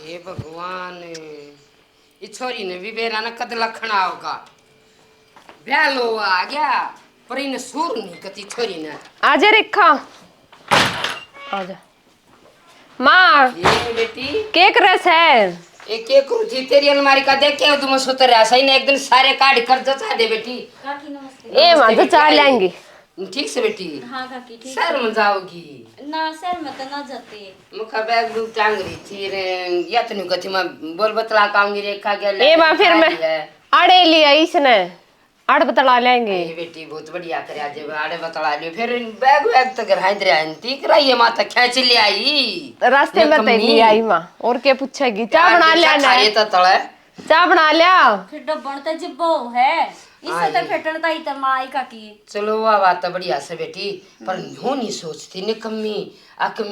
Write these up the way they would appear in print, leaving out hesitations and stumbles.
हे भगवान, ये छोरी ने भी बेरा ना कद लखना होगा। ब्याह लो आ गया पर इन सूर नहीं कती छोरी ने। आजा रेखा, आजा। माँ, ये बेटी केक रस है। एक एक थी तेरी अलमारी का देख के तुम सुतर ऐसा ही ना एक दिन सारे काट कर जचा दे बेटी। काकी नमस्ते। ए माँ तो चार लेंगे। ठीक से बेटी। हाँ काकी ठीक सर है। में जाओगी ना सर में तो ना जाते। मुखा बैग दूध टांग रही थी रे या तो नहीं कथी मैं बोल बतला काऊंगी रेखा गया ए माँ फिर मैं आड़े लिया इसने आड़ बतला लेंगे। ये बेटी बहुत बढ़िया करे आज आड़े बतला लियो फिर बैग बैग तो घर हाइद रे आंटी कराइए माता खेच ले आई रास्ते में तो ले आई माँ और क्या पूछेगी। चाय बना लिया ना। ये तो तले चाय बना लिया फिर डब्बन तो जिब्बो है इससे तो फेटन ता ही तो माई काकी। चलो वाह बात तो बढ़िया से बेटी पर यूं नहीं सोचती निकम्मी आके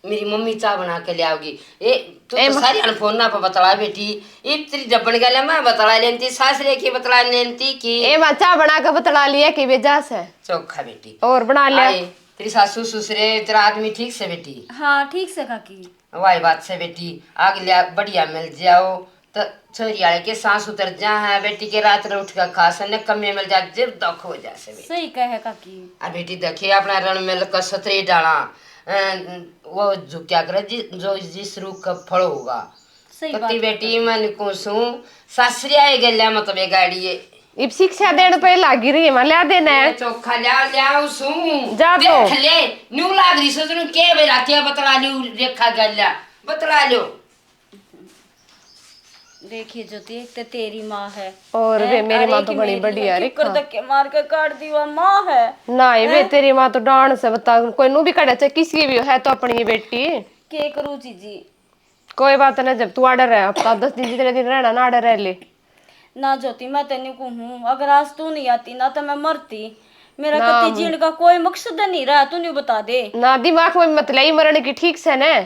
मेरी मम्मी चाय बना के ले आओगी। ए तो सारी अनफोन ना पर बतला बेटी इतनी डब्बन गले मैं बतला लेंती सासरे की बतला लेंती की ए माँ चाय बना के बतला लिया कि बेजा से चोखा बेटी और बना लिया। तेरी सासू ससुरे तेरा आदमी ठीक से बेटी। हाँ ठीक से काकी। वाही बात से बेटी आग लिया बढ़िया मिल जाओ तो छोरी आए के सांस उतर जा है बेटी के रात रे उठ कर खास ने कमे मिल जा जब दुख हो जा से सही कहे काकी। आ बेटी देखिए अपना रण में का सतरे डाला वो जो क्या करे जो जिस रूख का फल होगा। सही कति बेटी मन को सू सासरी आए गल्या मतलब गाड़ी है इब शिक्षा देने पे लागी रही है मां लिया देना है चोखा लिया सू जा तो देख ले न्यू लाग रही सोचनु के बेरा के बतला लियो रेखा गल्या बतला लियो। देखिए ज्योति एक तो तेरी माँ है और वे मेरी माँ तो बड़ी बढ़िया रे कर धक्के मार के काट दी वो माँ है ना वे तेरी माँ तो डांड से बता कोई नु भी कड़े चाहे किसी भी है तो अपनी बेटी के करूँ जीजी। कोई बात नहीं जब तू आडर है हफ्ता 10 दिन जितने दिन रहना ना आडर रह ले ना ज्योति मैं तेन को हूँ अगर आज तू नहीं आती ना तो मैं मरती। मेरा कति जीण का कोई मकसद नहीं रहा तू नहीं बता दे ना दिमाग में मत लाई मरने की ठीक से ने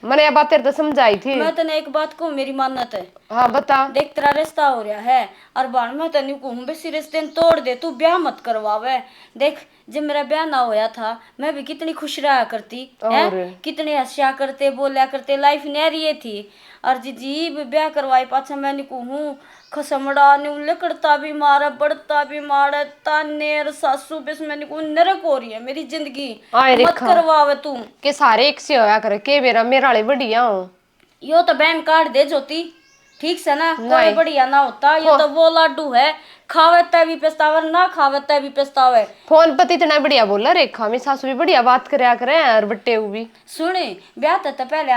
मैंने ये बात तेरे तो समझाई थी। मैं तेने एक बात कहूँ मेरी मान्यत है। हाँ बता। देख तेरा रिश्ता हो रहा है और बाण मैं तेन कहूँ बेसी रिश्ते तोड़ दे तू ब्याह मत करवावे। देख जब मेरा ब्याह ना होया था मैं भी कितनी खुश रहा करती है कितने हंसा करते बोला करते लाइफ नहरी थी और जी ब्याह करवाई पाछा मैंने कहूँ खसमड़ा न्यू लिकड़ता भी मारा बढ़ता भी मारा तानेर सासू बेस मैंने को नरक हो रही है मेरी जिंदगी मत करवावे तू के सारे एक से होया करे के बेरा मेरा वाले बढ़िया हो यो तो बहन काट दे ज्योति ठीक से ना कोई बढ़िया ना होता ये तो वो लाडू है खावे भी पछतावे ना खावे भी पछतावे। फोन पर इतना बढ़िया बोला रेखा मेरी सासू भी बढ़िया बात करया करे और बट्टे भी सुने ब्याह तो पहले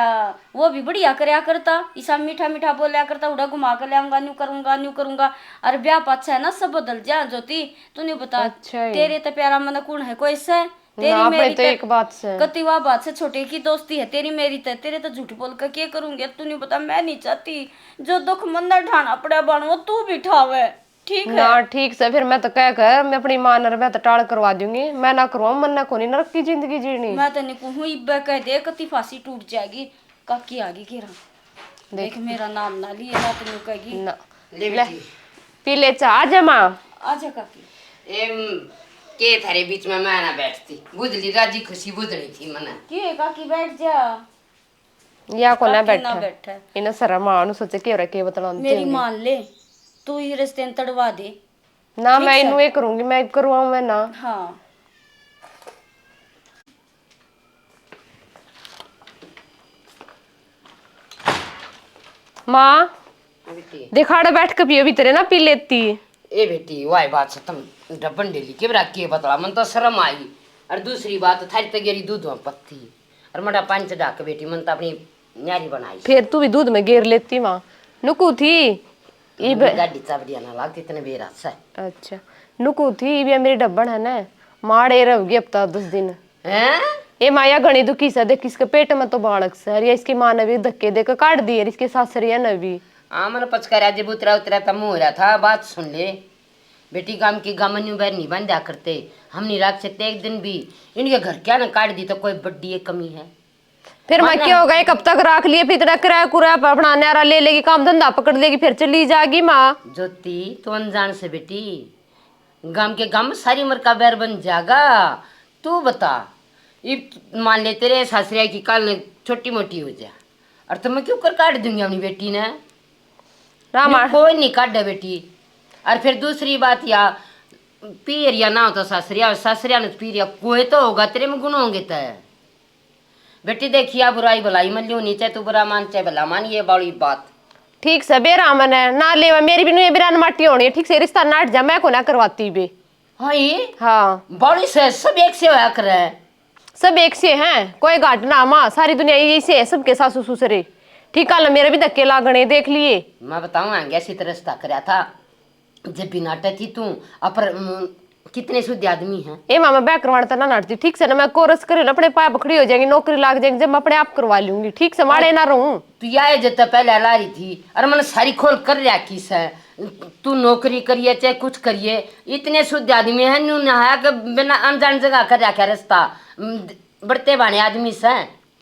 वो भी बढ़िया करया करता ईसा मीठा मीठा बोलिया करता उड़ा घुमा कर लाऊंगा न्यू करूंगा और ब्याह पाछा है ना सब बदल जा ज्योति तू नहीं बता। अच्छा तेरे तो प्यारा मन कौन है कोई से तेरी मेरी तो एक बात से कतिवा बात से छोटे की दोस्ती है तेरी मेरी तो तेरे तो झूठ बोल कर क्या करूंगी तू नहीं बता मैं नहीं चाहती जो दुख मन ढाना पड़ा बन वो तू भी ठावे ठीक है ना ठीक से फिर मैं तो कह कर मैं अपनी मां नर मैं तो टाल करवा दूंगी मैं ना करवाऊं मन ना कोनी नरक की जिंदगी जीनी मैं तो नहीं कहूं इब्बे कह दे कति फांसी टूट जाएगी काकी आगे घेरा देख मेरा नाम ना लिए ना तो नहीं कहेगी ना ले पी ले चाह जमा आजा काकी एम के थारे बीच में मैं ना बैठती बुझली राजी खुशी बुझनी थी मना के काकी बैठ जा या को ना बैठा इन शर्म आनु सोचे के रे के बतला मेरी मान ले तू ही रिश्ते तड़वा दे ना मैं इनु ये करूंगी मैं करवाऊं मैं ना। हाँ माँ दिखाड़े बैठ के पियो भी तेरे ना पी लेती ए बेटी वाई बात से तुम डब्बन डेली के बरा के बतला मन तो शर्म आई और दूसरी बात थारी तगेरी दूध में पत्ती और मटा पानी चढ़ा के बेटी मन तो अपनी न्यारी बनाई फिर तू भी दूध में घेर लेती माँ नुकू थी गाड़ी चाबड़िया ना लागती इतने बेरा से। अच्छा नुकू थी भी मेरी डब्बन है ना माड़े रहोगी अब तो 10 दिन हैं ये माया घनी दुखी से देख इसके पेट में तो बालक से या इसकी माँ ने भी धक्के देकर काट दिए इसके सासरिया ने भी मन पचकारा जब उतरा उतरा तब हो रहा था बात सुन ले बेटी गाम की गामन्यू बैर नहीं बन जा करते हम नहीं रख सकते एक दिन भी इनके घर क्या ना काट दी तो कोई बड्डी कमी है फिर मैं क्या होगा एक हफ्ता रख लिए फिर इतना किराया कुराया अपना न्यारा ले लेगी काम धंधा पकड़ लेगी फिर चली जाएगी माँ ज्योति तो अनजान से बेटी गाम के गाम में सारी उम्र का बैर बन जाएगा तू बता मान ले तेरे सासरिया की काल छोटी मोटी हो जा और तो मैं क्यों कर काट दूंगी अपनी बेटी ने? रामा कोई नहीं काटे बेटी। और फिर दूसरी बात या पीर या ना हो तो सासरिया, और सासरिया ने पीर या कोई तो होगा, तेरे में गुण होंगे तय बेटी। देखिए बुराई भलाई मन लियो, नीचे तू बुरा मान चाहे भला मान, ये बड़ी बात। ठीक से बेरामन है ना लेवा, मेरी भी नहीं बिरान माटी होनी है, ठीक से रिश्ता नाट जा, मैं को ना करवाती बे। हाँ ये हाँ बड़ी से सब एक से होया करे है। सब एक से हैं, कोई घाट ना माँ, सारी दुनिया यही से है, सबके सासू ससुरे। ठीक है, मेरे भी धक्के लागने देख लिए। मैं बताऊँ आगे ऐसी तरह रिश्ता कराया था जब भी नाटक थी तू अपर कितने शुद्ध आदमी हैं। ए मामा बैक करवाना ना नाटती, ठीक से ना मैं कोरस करे ना अपने पाप खड़ी हो जाएंगी, नौकरी लाग जाएगी, जब मैं अपने आप करवा लूंगी, ठीक से माड़े ना रहूं। तू या जब पहले ला रही थी और मैंने सारी खोल कर रहा किस है, तू नौकरी करिए चाहे कुछ करिए, इतने शुद्ध आदमी है नू नहाया के बिना अनजान जगह कर रहा क्या रिश्ता बढ़ते बाने आदमी से।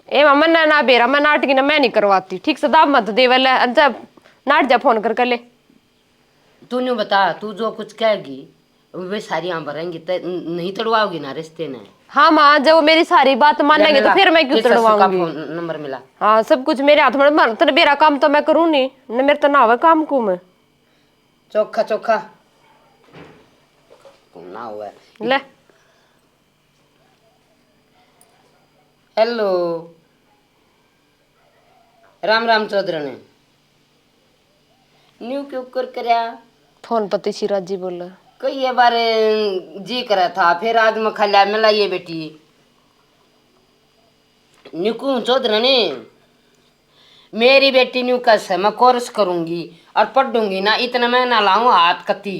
ए मामा ना बेरा मैं नाटकी ना मैं नहीं करवाती, ठीक से दाब मत दे वाले, जब नाट जा फोन कर ले। तू नहीं बता, तू जो कुछ कहेगी वे सारी यहाँ भरेंगी तो नहीं तड़वाओगी ना रिश्ते ने। हाँ माँ, जब वो मेरी सारी बात मानेंगे तो फिर मैं क्यों तड़वाऊंगी। नंबर मिला। हाँ सब कुछ मेरे हाथ में, तो मेरा काम तो मैं करूँ नहीं, न मेरे तो ना हुआ काम को मैं चोखा चोखा ना हुआ ले। हेलो राम राम चौधरी न्यू क्यों कर करया फोन पति शिराज जी बोल रहा। कई बार जी करा था, फिर आज में खाला मिला ये बेटी निकू चौधरी ने मेरी बेटी न्यू कस है, मैं कोर्स करूंगी और पढ़ूंगी ना, इतना मैं ना लाऊं हाथ कती।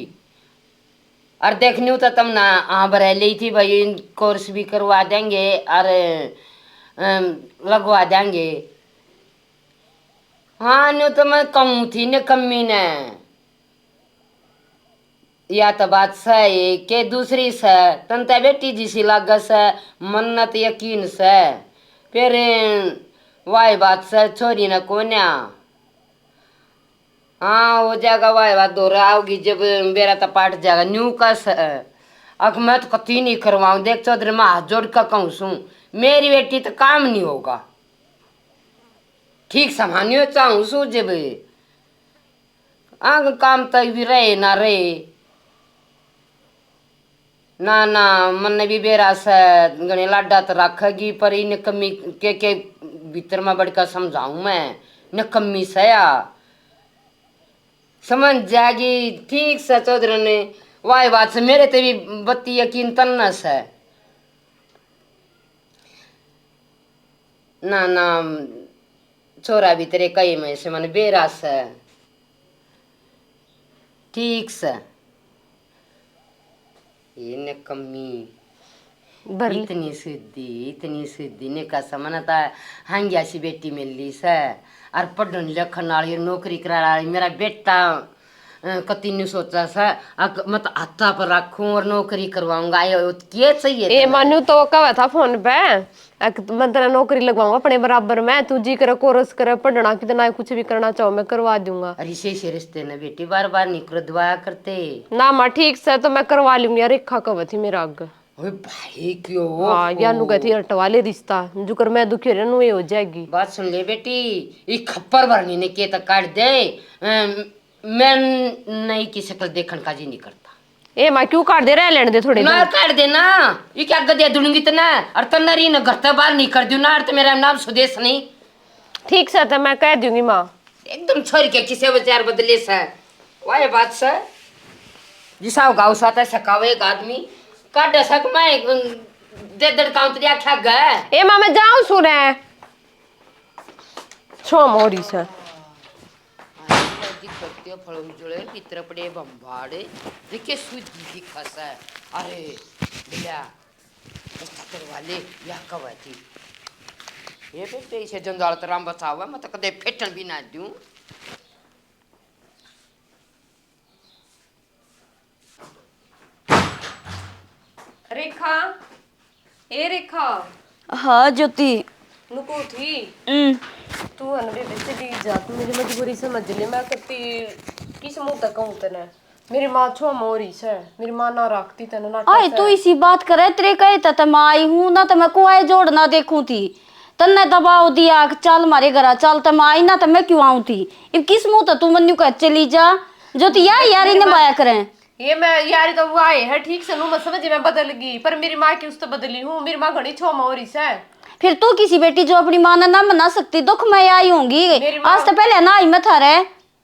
और देख न्यू तो तुम ना हाँ भर ली थी भाई, कोर्स भी करवा देंगे और लगवा देंगे। हाँ न्यू तो मैं कहूँ थी न कमी ने, या तो बात सही के दूसरी से तंता बेटी जिसी लागत से मन्नत यकीन से, फिर वाई बात से छोरी न कोन्या। हाँ हो जाएगा वाई बात दोहरा आओगी जब मेरा तो पाट जाएगा न्यू का से। अब मैं तो कती नहीं करवाऊँ, देख चौधरी मैं हाथ जोड़ कर कहूँ सू मेरी बेटी तो काम नहीं होगा, ठीक समानियो चाहूँ सू जब आग काम तो भी रहे ना रहे ना ना मन भी बेरा से गणे लाडा तो रखेगी, पर इन कमी के भीतर में बढ़कर समझाऊं मैं न कमी से या समझ जाएगी। ठीक से चौधरी ने वाई बात से मेरे ते भी बत्ती यकीन तन्नस है ना ना छोरा भी तेरे कई में से मन बेरा से ठीक से ये कमी इतनी सिद्धि ने का समझता है। हंगिया सी बेटी मिल ली से और पढ़न लिखन वाली नौकरी करा वाली, मेरा बेटा कति नहीं सोचा सा मत हाथा पर रखूं और नौकरी करवाऊंगा, ये चाहिए ए मानू तो कहा था फोन पे मैं तेरा नौकरी लगवाऊंगा अपने बराबर में, तू जी करे कोर्स करे पढ़ना कितना कुछ भी करना चाहो मैं करवा दूंगा। अरे से रिश्ते ने बेटी बार बार नहीं कर दुआ करते ना माँ ठीक से तो मैं करवा लूंगी। रेखा कब थी मेरा आग भाई क्यों हाँ यानू कहती हटवा ले रिश्ता, जो कर मैं दुखी रहूं ये हो जाएगी। बात सुन ले बेटी, ये खप्पर भरनी ने के तक काट दे, मैं नहीं की शक्ल देखने का जी नहीं करता। ए माँ क्यों काट दे रहे लेने दे थोड़े ना काट देना, ये क्या गद्या दूंगी तना और तन्नरी न घर तक बाहर नहीं कर दूं ना, तो मेरा नाम सुदेश नहीं। ठीक से तो मैं कह दूंगी माँ, एकदम छोड़ के किसे विचार बदले से वाह बात से जिसा गाँव साता सकावे एक आदमी काट सक मैं दे दड़काऊं तेरी आख्या गए। ए माँ मैं जाऊं सुने छो मोरी से फल उजड़े भीतर पड़े बम्बाड़े देखिए सूजी दिखस है। अरे भैया वाले या कब थी ये बेटे इसे जंजाल तराम बचावा मैं तो कदे फेटन भी ना दूं। रेखा ए रेखा। हाँ ज्योति नुको थी तू अनबे चली जा, तू मेरी मजबूरी समझ ले, मैं कती किस मुंह तक कहूं तने, मेरी माँ छो मोरी से मेरी माँ ना रखती तने ना आए तू इसी बात करे तेरे कहे तो मैं आई हूं ना, तो मैं को आए जोड़ ना देखूं थी तन्ने दबाव दिया कि चल मारे घर चल, तो मैं आई ना तो मैं क्यों आऊं थी? अब किस मुंह तो तू मन्नू कह चली जा जो तो यारी निभाया करें। ये मैं यारी तो वो आए है ठीक से, मैं समझ मैं बदल गई, पर मेरी माँ की उस तो बदली हूँ। मेरी माँ घड़ी छो मोरी से। फिर तू किसी बेटी जो अपनी माँ ना मना सकती, दुख मैं आई होंगी। आज तो पहले ना आई मैं थारे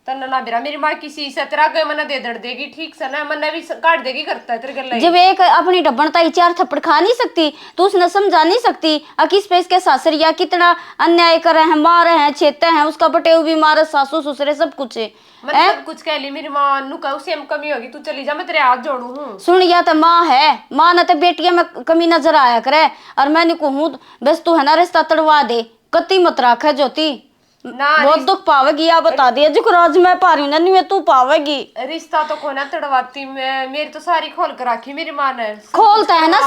तन्ना ना बेरा मेरी माँ किसी से तेरा गए मना दे दड़ देगी ठीक से ना, मना भी काट देगी करता है तेरे गल्ला। जब एक अपनी डब्बन ताई 4 थप्पड़ खा नहीं सकती तो उसने समझा नहीं सकती किस पे इसके सासरिया कितना अन्याय करे हैं, मारे हैं, छेते हैं, उसका बटेऊ भी मारे, सासू ससुरे सब कुछ है। मैं सब कुछ कह ली, मेरी माँ नु का उसे कमी होगी, तू चली जा मैं तेरे हाथ जोड़ू हूँ। सुन, या तो माँ है, माँ ने तो बेटिया में कमी नजर आया करे, और मैं कहूँ बस तू है ना रिश्ता तड़वा दे, कति मत रखे ज्योति, बहुत दुख पावेगी। या बता दिया जो राज मैं पा रही हूँ ना, नहीं तू पावेगी। रिश्ता तो कोना तड़वाती, मैं मेरी तो सारी खोल कर रखी मेरी माँ ने। खोलता है ना,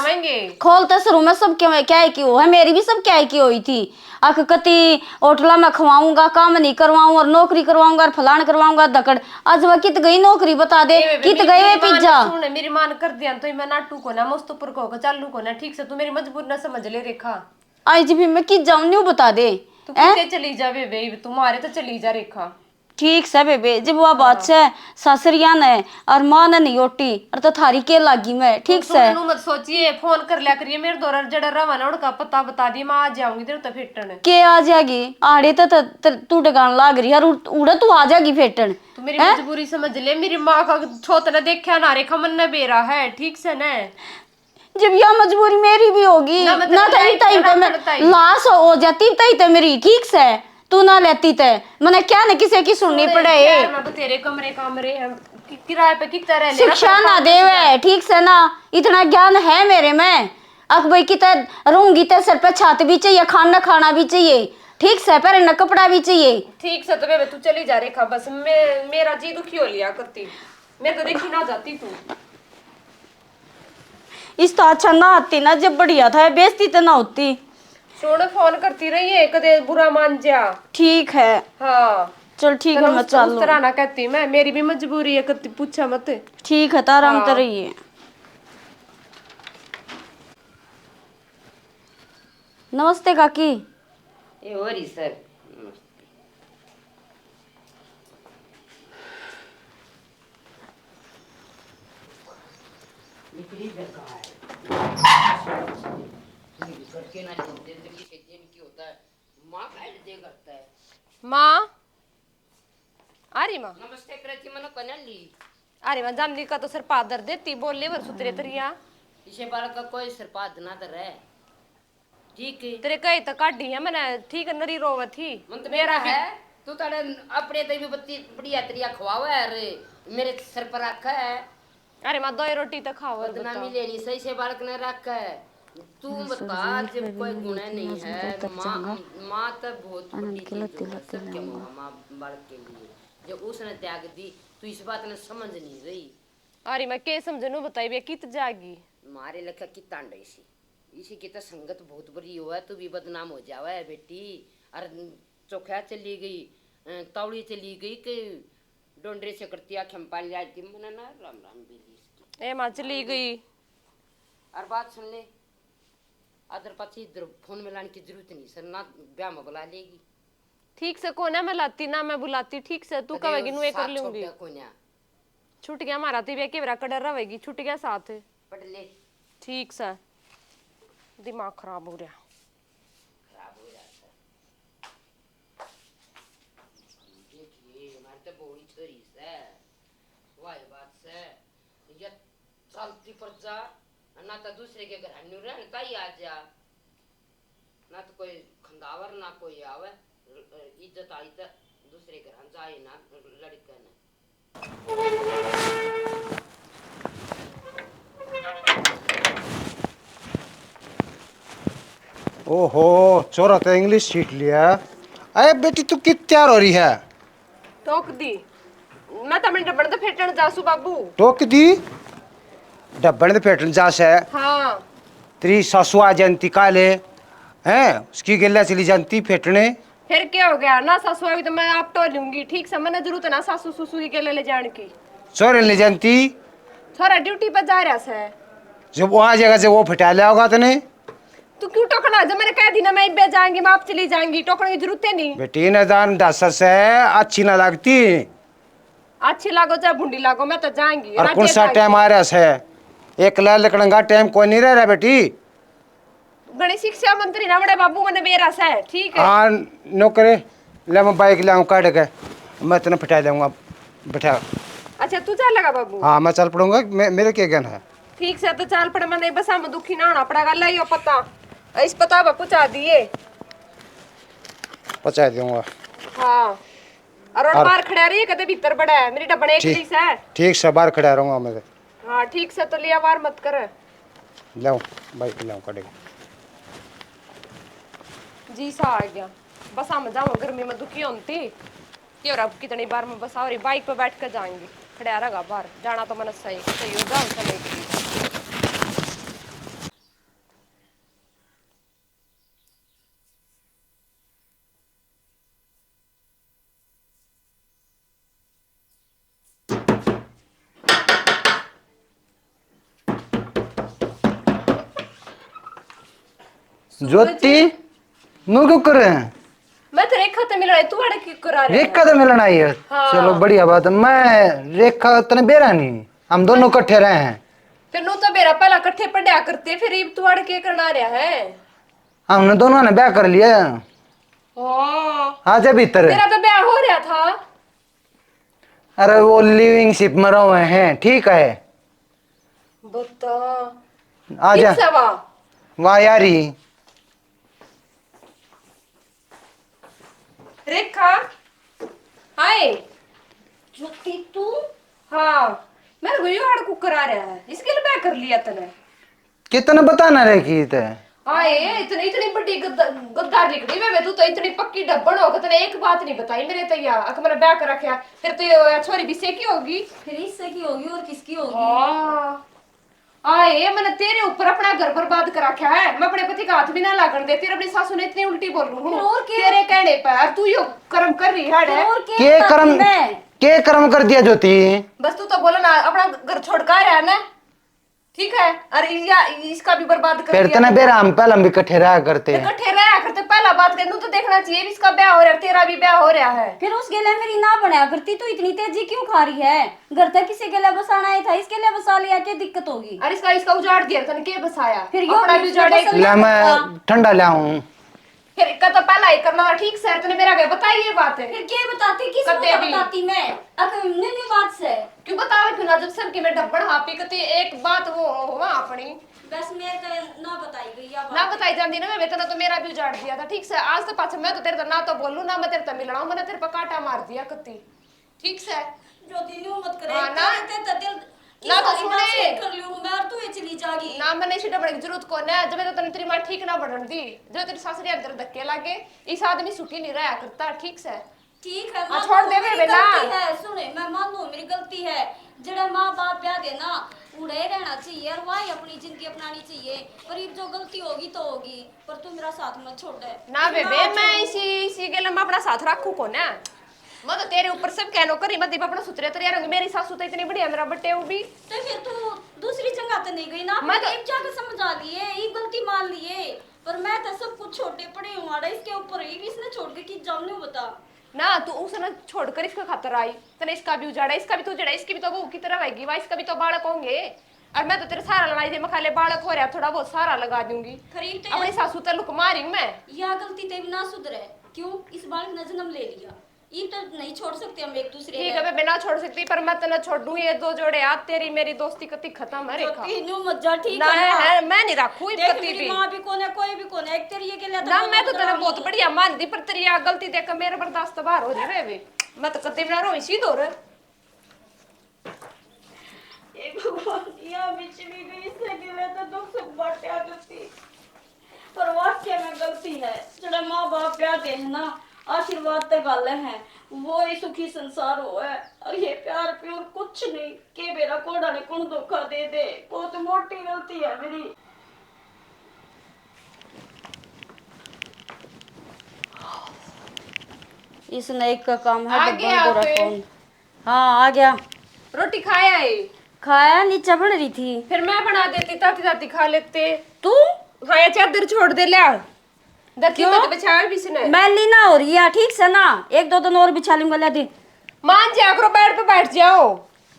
खोलता शुरू में सब क्या की हो है, मेरी भी सब क्या की हुई थी। आख कति होटला में खवाऊंगा, काम नहीं करवाऊंगा, और नौकरी करवाऊंगा, और फलान करवाऊंगा धकड़। आज वह कित गई नौकरी बता दे, कित गई वे पिज्जा। सुन मेरी मान कर दिया तो मैं नाटू को ना मुस्तफर को चालू को ना ठीक से, तू मेरी मजबूर ना समझ ले रेखा। आज भी मैं कित जाऊं नहीं बता दे, तू किसे चली जा बेबे, तुम्हारे तो चली जा रेखा। ठीक से बेबे, जब वह बात से सासरिया ने और माँ ने नहीं ओटी और तो थारी के लागी मैं ठीक से। तू मत सोचिए, फोन कर लिया करिए मेरे दौरा जड़ा रवा ना उनका पता बता दी, मैं आ जाऊंगी तेरे तो फेटन के आ जाएगी आड़े तो तू डगान लाग रही यार, उड़ा तू आ जाएगी फेटन। तू मेरी मजबूरी समझ ले, मेरी माँ का छोत न देखा ना रेखा मन न बेरा है ठीक से न। जब यह मजबूरी मेरी भी होगी ना तई पे लाश हो जाती तई ते मेरी ठीक से, तू ना लेती ते मैंने क्या न किसी की सुननी पड़े। मैं तेरे कमरे कमरे किराए पे कितना रह शिक्षा ना देवे ठीक से ना, इतना ज्ञान है मेरे में। अक भाई कितना रहूंगी ते सर पे छात भी चाहिए, खाना खाना भी चाहिए ठीक से, पहनना कपड़ा भी चाहिए ठीक से। तो बेबे तू चली जा रेखा, बस मेरा जी दुखी हो लिया करती, मैं तो देखी ना जाती तू। इस तो अच्छा ना आती ना, जब बढ़िया था बेइज्जती तो ना होती। सुन फोन करती रही है, कदे बुरा मान जा। ठीक है हाँ चल ठीक है, मैं चल उस तरह ना कहती, मैं मेरी भी मजबूरी है, कति पूछा मत। ठीक है तारा मत रहिए। नमस्ते काकी। ये हो रही सर। माँ आ रही माँ नमस्ते करती मनो कनली। अरे माँ जानवी का तो सर पादर देती बोले वर सुतरे तरिया इसे बालक का कोई सिर पाद ना दर है ठीक है, तेरे कई तो काटी है मैंने ठीक है, नरी रोवत थी मन तो मेरा है, तू तारे अपने तई भी बत्ती बढ़िया तरिया खवावा है, अरे मेरे सर पर रखा है। अरे माँ दो रोटी तो खाओ, बदनामी लेनी सही से बालक ने रखा है। तू बता जब कोई गुण नहीं है, माँ तो बहुत बड़ी चीज है सबके माँ बालक के लिए, जब उसने त्याग दी तो इस बात ने समझ नहीं रही। अरे मैं के समझनू बताई बे कित जागी मारे लखा की तांड इसी की तो संगत बहुत बुरी हुआ है, तू भी बदनाम हो जावा है बेटी। और चौखा चली गई, तौड़ी चली गई कि डोंडरे से करती आँखें पाल जाती, मना ना राम राम बेली इसकी। ए माँ चली गई। और बात सुन ले, अदर पाछी इधर फोन में लाने की जरूरत नहीं सर, ना ब्याह में बुला लेगी ठीक से, को ना मैं लाती ना मैं बुलाती ठीक से, तू कहेगी नु कर लूंगी। छूट गया हमारा तो के बरा कड़र रहेगी, छूट गया साथ पढ़ ले ठीक से, दिमाग खराब हो रहा देखिए हमारे तो बड़ी छोरी से वाही बात से ये चलती पर जा, ना तो दूसरे के घर अन्यू रह ताई आ जा, ना तो कोई खंदावर ना कोई आवे, इज्जत आई तो दूसरे घर जाए ना लड़के ने। ओहो चोरा तो इंग्लिश सीख लिया। अरे बेटी तू कित तैयार हो रही है? टोक दी मैं तो अपने डब्बन तो फेटन जासू बाबू। टोक दी डब्बन तो फेटन जास है। हाँ तेरी सासू आ जानती काले हैं, उसकी गल्ला चली जानती फेटने। फिर क्या हो गया ना, सासू आई तो मैं आप तो लूंगी ठीक से, मैंने जरूरत ना सासू ससुर की गले ले जाने की। चोरे ले जानती, छोरा ड्यूटी पर जा रहा है, जब वो आ जाएगा जब वो फटा लिया होगा तने तू क्यों टोकना? जब मैंने कह दी ना मैं इब्बे जाएंगी, मैं आप चली जाएंगी, टोकने की जरूरत है नहीं। बेटी न जान दस से अच्छी ना लगती। अच्छी लागो चाहे बुंडी लागो, मैं तो जाएंगी। और कौन सा टाइम आ रहा है? एक लाल लकड़ंगा टाइम कोई नहीं रह रहा बेटी। गणेश शिक्षा मंत्री ना बड़े बाबू मैंने बेरा से है, ठीक है। हाँ नौकरे ले, मैं बाइक लाऊं काट के, मैं तेने पिटा दूंगा बैठा। अच्छा तू चल लगा बाबू? हाँ मैं चल पड़ूंगा, मेरे क्या ज्ञान है। ठीक से तो चल पड़े, मैंने बस हम दुखी ना होना पड़ेगा। लाइयो पता, इस पता पर पहुंचा दिए। पहुंचा दूंगा। हाँ और बाहर खड़ा रही कदे भीतर बड़ा है, मेरी डबने एक दी से। ठीक से बाहर खड़ा रहूंगा मैं। हाँ ठीक से तो लिया वार मत कर। लाऊं बाइक लाऊं काट के। जी सा आ गया, बस हम जाओ गर्मी में दुखी होती कि और अब कितनी बार मैं बस और बाइक पे बैठ कर जाएंगी। खड़ा रहेगा बाहर जाना तो मैंने सही सही हो जाओ समय के लिए। ज्योति नु क्यों कर रहे हैं? मैं तो रेखा ते मिलना है, तू अड़े क्यों करा रहा है? रेखा तो मिलना आई है। हाँ। चलो बढ़िया बात है। मैं रेखा तने बेरा नहीं, हम दोनों इकट्ठे रहे हैं। फिर नु तो मेरा पहला इकट्ठे पढ़ा करते, फिर अब तू अड़ के करना रहा है? हमने दोनों ने ब्याह कर लिया। हाँ आ जा भीतर। तेरा तो ब्याह हो रहा था। अरे वो लिविंग शिप में रहे हैं, ठीक है। बता आ जा। वाह यारी। रेखा हाय। ज्योति तू? हाँ मैं गुयो अड़ को करा रहा है, इसके लिए ब्याह कर लिया तने। कितने बताना रखी थे? हाय इतनी इतनी बड़ी गद्दार निकली वे, तू तो इतनी पक्की डब्बन हो, तने एक बात नहीं बताई मेरे तैया अक मैंने ब्याह कर रखा। फिर तो ये छोरी भी से की होगी, फिर इससे की होगी और किसकी होगी? हाँ आए मैंने तेरे ऊपर अपना घर बर्बाद कर रखा है। मैं अपने पति का हाथ भी ना लागण देती और अपनी सासू ने इतनी उल्टी बोलूं हूं और क्या? तेरे कहने पर तू यो कर्म कर रही है। और के कर्म, के कर्म कर दिया ज्योति? बस तू तो बोला ना अपना घर छोड़ कर आया ना, ठीक है। और इसका भी बर्बाद कर फिर दिया। तने बेरा हम पहले हम इकट्ठे रहा करते हैं। इकट्ठे रहा करते, पहला बात कर तो देखना चाहिए इसका ब्याह हो रहा है, तेरा भी ब्याह हो रहा है। फिर उसके लिए मेरी ना बनाया करती, तू इतनी तेजी क्यों खा रही है? घर तक किसी के लिए बसाना ही था, इसके लिए बसा लिया, क्या दिक्कत होगी? और इसका उजाड़ दिया तने के बसाया? फिर अपना भी उजाड़े। ला मैं ठंडा ले आऊं। फिर का तो पहला ही करना था, ठीक से तने मेरा क्या बताई ये बात है? फिर क्या बताती, किस कते मुंह भी। बताती मैं? निन्नी बात से क्यों बतावे क्यों ना, जब सबके में डब्बड़ हापी कते एक बात वो हुआ अपनी बस मैं तो ना बताई गई या ना बताई जाती ना। मैं वेतना तो मेरा भी उजाड़ दिया था, ठीक से। आज तो पाछे मैं तो तेरे तो ना तो बोलूं ना मैं तेरे तो मिलना हूं, मैंने तेरे पर कांटा मार दिया कत्ती, ठीक से। ज्योति न्यू मत करे। हाँ, ना। ते दिल ना तो सुने। कर लियो मैं और तू ये चली जागी। ना मैंने इसी डबड़े की जरूरत को ना, जब तो तने तेरी मां ठीक ना बढ़न दी, जो तेरी सासरी अंदर धक्के लागे, इस आदमी सुखी नहीं रहा करता, ठीक से। ठीक है, हाँ, छोड़ दे मेरी बेटा। गलती है। सुने मैं मानू मेरी गलती है, जड़े माँ बाप ब्याह देना उड़े रहना चाहिए और वही अपनी जिंदगी अपनानी चाहिए। पर ये जो गलती होगी तो होगी, पर तू मेरा साथ मत छोड़ दे ना बेबे, मैं इसी के लिए मैं अपना साथ रखू को ना। मैं तो तेरे ऊपर सब कहनो करी मत अपना सुतरे तरिया रंग। मेरी सासू तो इतनी बढ़िया मेरा बट्टे वो भी। तो फिर तू दूसरी जगह तो नहीं गई ना? मैं तो एक जाके समझा लिए, ये गलती मान लिए। पर मैं तो सब कुछ छोटे पड़े हूँ, इसके ऊपर ही इसने छोड़ के कि जामने बता ना। तू उसने छोड़कर इसका खातर आई, तने इसका भी उजाड़ा, इसका भी तो उजाड़ा, इसकी भी तो बहू की तरह रहेगी, वाह इसका भी तो बालक होंगे। और मैं तो तेरे सारा लड़ाई दे मखाले बालक हो रहा, थोड़ा बहुत सारा लगा दूंगी। खरीद अपनी सासू तो लुक मारी मैं। या गलती ते भी ना सुधरे, क्यों? इस बालक ने जन्म ले लिया, ये तो नहीं छोड़ सकते हम एक दूसरे ठीक है, मैं बिना छोड़ सकती, पर मैं तो छोड़ दूं। ये दो जोड़े हाथ, तेरी मेरी दोस्ती कति खत्म है रेखा। न्यू मत जा, ठीक ना है ना? है, मैं नहीं रखू देख कति मेरी भी। माँ भी कौन है, कोई भी कौन है, एक तेरी ये के लिए ना मैं तो तेरे बहुत बढ़िया मान दी, पर तेरी आ गलती देख कर मेरे बर्दाश्त बाहर हो रही वे। मैं तो कति बिना रो इसी दौर। ये भगवान या बीच भी गई इससे के लिए तो दुख सुख बांटा करती। पर वाकई में गलती है, जड़ा माँ बाप प्यार दे है ना, आशीर्वाद ते गल है, वो ही सुखी संसार हो है। और ये प्यार प्योर कुछ नहीं के मेरा कोड़ा ने कौन धोखा दे दे, बहुत मोटी गलती है मेरी। इसने एक का काम है आ गया डब्बा पे। कौन? हाँ आ गया। रोटी खाया है? खाया, नीचे बन रही थी। फिर मैं बना देती, ताती ताती खा लेते। तू हाँ या चादर छोड़ दे ले दर्जी मत बिछावे भी सुने मैली ना हो रही है ठीक से ना, 1-2 दिन और बिछा लूंगा। ले दे मान जा करो, बेड पे बैठ जाओ।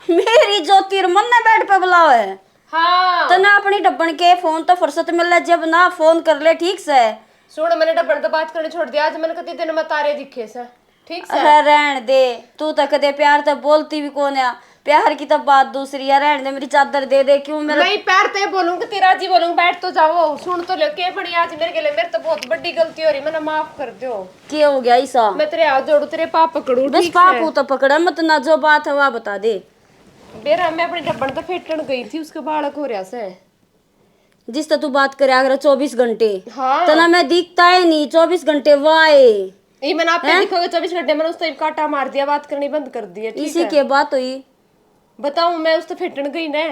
मेरी ज्योतिर मन ने बेड पे बुलाओ है। हाँ तो ना अपनी डब्बन के फोन तो फुर्सत मिल जब ना फोन कर ले ठीक से। सुन मैंने डब्बन तो बात करने छोड़ दिया, आज मैंने कति दिन में तारे दिखे से ठीक से। अरे रहन दे, तू तो कदे प्यार तो बोलती भी कौन है, प्यार की तो बात दूसरी है। रहन दे, मेरी चादर दे दे। क्यों मेरा नहीं पैर ते बोलूंगी तेरा जी बोलूंगी, बैठ तो जाओ। सुन तो लो के बड़ी आज मेरे के लिए, मेरे तो बहुत बड़ी गलती हो रही, मैंने माफ कर दो। क्या हो गया ऐसा? मैं तेरे हाथ जोड़ू, तेरे पाप पकड़ू बस ठीक पापू है? तो पकड़ा मत ना, जो बात है वह बता दे। बेरा मैं अपनी डब्बन तो फेटन गई थी, उसके बालक हो रहा से। जिस तो तू बात करे अगर 24 घंटे हाँ तो ना मैं दिखता है नहीं 24 घंटे वाए। ये मैंने आप पे दिखोगे 24 घंटे, मैंने उस टाइम काटा मार दिया, बात करनी बंद कर दी है ठीक इसी है? के बात हुई। बताऊं मैं उस तो फेटन गई ना,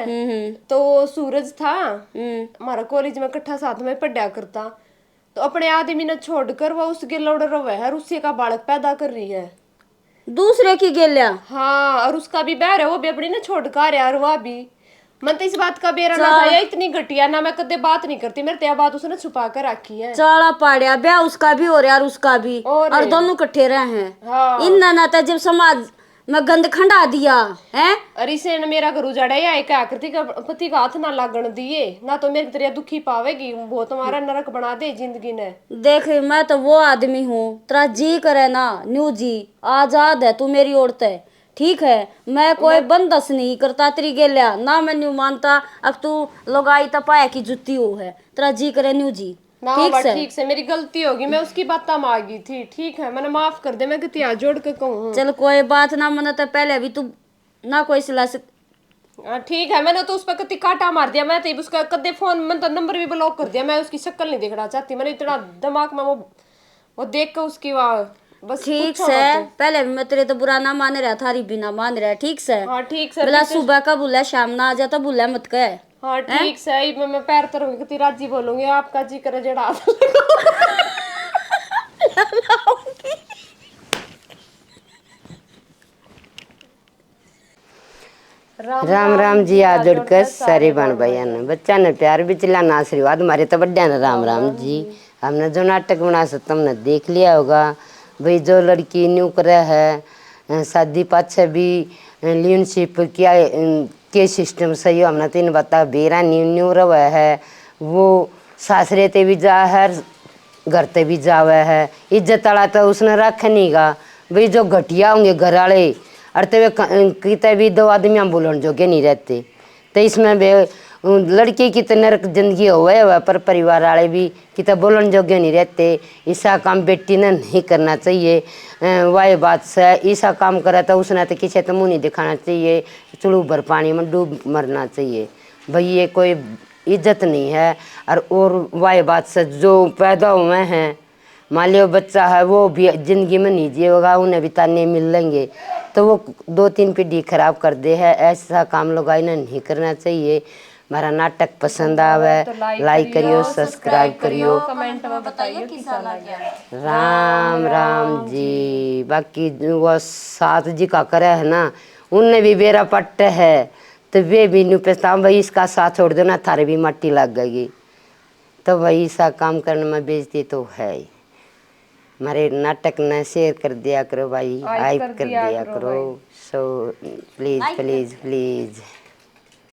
तो सूरज था हमारा कॉलेज में इकट्ठा साथ में पढ़ा करता, तो अपने आदमी ने छोड़कर वो उसके लौड़ रहा है और उसी का बालक पैदा कर रही है। दूसरे की गेल्या। हाँ और उसका भी बैर है, वो भी अपनी ना छोड़ कर यार, वो भी मन तो इस बात का बेरा ना था, या इतनी घटिया ना मैं कदे बात नहीं करती, मेरे त्या बात उसने छुपा कर रखी है। चाला पाड़िया ब्याह उसका भी हो रहा और उसका भी, और दोनों इकट्ठे रहे हैं। हाँ इन ना तो जब समाज में गंद खंडा दिया है। अरे इसे ने मेरा घर उजाड़ा या एक आकृति का पति का हाथ ना लागण दिए ना, तो मेरी तरह दुखी पावेगी, वो तुम्हारा नरक बना दे जिंदगी ने। देख मैं तो वो आदमी हूँ, तेरा जी करे ना न्यू जी, आजाद है तू मेरी औरत है ठीक है। मैं कोई बंदस नहीं करता तेरी गेल्या ना, मैं न्यू मानता अब तू लगाई तपाया की जुत्ती हो है, तेरा जी करे न्यू जी ना ठीक से। ठीक से मेरी गलती होगी, मैं उसकी बात मांगी थी ठीक है, मैंने माफ कर दे, मैं किती हाथ जोड़ के कहूँ। चल कोई बात ना, मना तो पहले भी तू ना कोई सिला से। ठीक है, मैंने तो उस पर कति काटा मार दिया, मैं तो उसका कदे फोन मैंने तो नंबर भी ब्लॉक कर दिया, मैं उसकी शक्ल नहीं देखना चाहती, मैंने इतना दिमाग में वो देख कर उसकी बस ठीक पूछो से मत। पहले भी मैं तेरे तो बुरा ना मान रहा, थारी भी ना मान रहा ठीक से। हाँ ठीक से बोला सुबह का बोला शाम ना आ जाता, बोला मत कह। हाँ ठीक से मैं पैर तरूंगी कितनी राजी बोलूंगी, आपका जी करे जड़ा राम राम जी आ जुड़कर सारे बन भैया ने बच्चा ने प्यार भी चिल्लाना आशीर्वाद मारे तो बड्डा ने राम राम जी। हमने जो नाटक बना सकता हमने देख लिया होगा भाई, जो लड़की न्यू करे है शादी पाछे भी लियनशिप क्या के सिस्टम सही हो, हमने तीन बता बेरा न्यू न्यू रवा है, वो सासरे ते भी जा है घर ते भी जावे है, इज्जत वाला तो उसने रख नहीं गा भाई, जो घटिया होंगे घर वाले और तो वे कितने भी दो आदमी हम बोलन जोगे नहीं रहते, तो इसमें वे लड़की की तो नरक जिंदगी हुआ पर परिवार वाले भी कितने बोलन जोगे नहीं रहते। ऐसा काम बेटी ने नहीं करना चाहिए, वही बात से ऐसा काम करे तो उसने तो किसी तो मुँह नहीं दिखाना चाहिए, चुड़ू भर पानी में डूब मरना चाहिए भाई, ये कोई इज्जत नहीं है। और वही बात से जो पैदा हुए हैं मान लियो बच्चा है वो भी जिंदगी में नहीं जिएगा, उन्हें भी ताने मिल लेंगे तो वो 2-3 पीढ़ी खराब कर दे है, ऐसा काम लोग ने नहीं करना चाहिए। हमारा नाटक पसंद आवे लाइक करियो सब्सक्राइब करियो कमेंट में बताइए कैसा लगा। राम राम जी। बाकी वो साथ जी का करे है ना, उनने भी बेरा पट्ट है तो वे भी न्यू पेस्ता भाई इसका साथ छोड़ दो ना थारे भी मट्टी लग गई, तो वही सा काम करने में बेइज्जती तो है। हमारे नाटक ने शेयर कर दिया करो भाई, हाइप कर दिया करो, सो प्लीज प्लीज प्लीज।